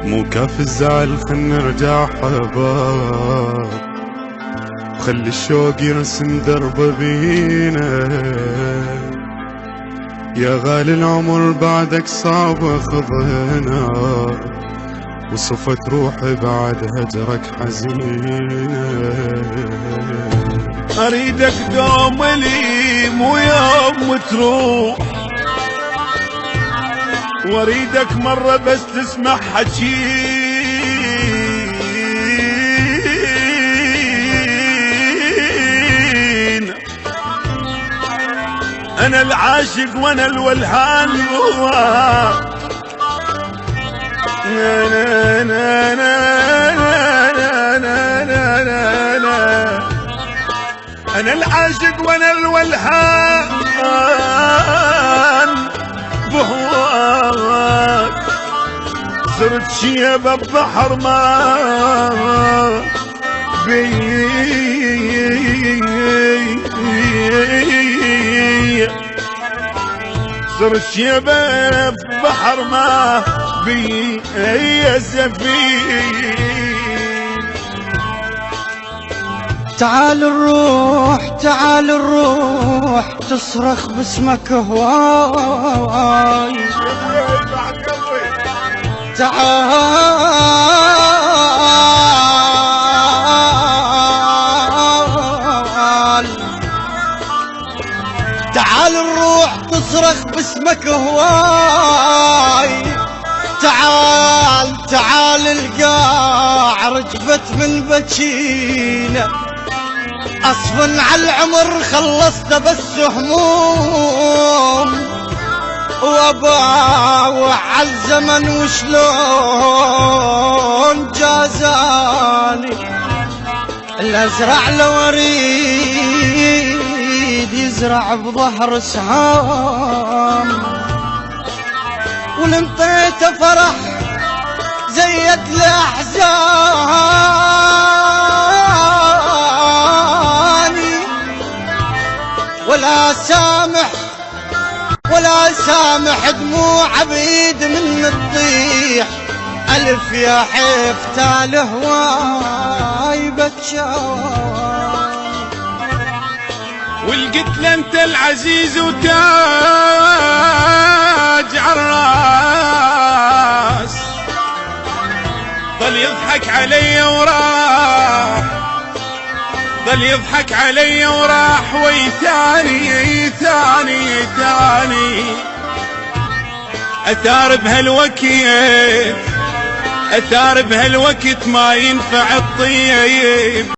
مو كاف الزعل خل نرجع حباب، وخلي الشوق يرسم دربه بينا. يا غالي العمر بعدك صعب اخذنا، وصفت روحي بعد هجرك حزينة. اريدك دوم لي مو يوم تروح، واريدك مرة بس تسمع حكينا. انا العاشق وانا الولهان جوا، أنا العاشق وأنا الولهان بهواك. صرت شيبة ببحر ما بي، صرت شيبة ببحر ما بي يا سفينة. تعال نروح تعال نروح تصرخ باسمك هواي. تعال تعال نروح تصرخ باسمك هواي. تعال تعال القاع رجفت من بكينا، أصفن على العمر خلصت بس هموم، وأباوع على الزمن وشلون جازاني. الأزرع لو أريد يزرع بظهر سهام، ولنطيته فرح زيت الأحزاني. ولا سامح دموع عبيد من الطيح. ألف يا حيف تال هواي بتشاي. والقتل انت العزيز وتاج عالراس، ظل يضحك علي وراح، ظل يضحك علي وراح ويتاني ثاني ثاني. اثار بهالوقت، اثار بهالوقت ما ينفع الطيب.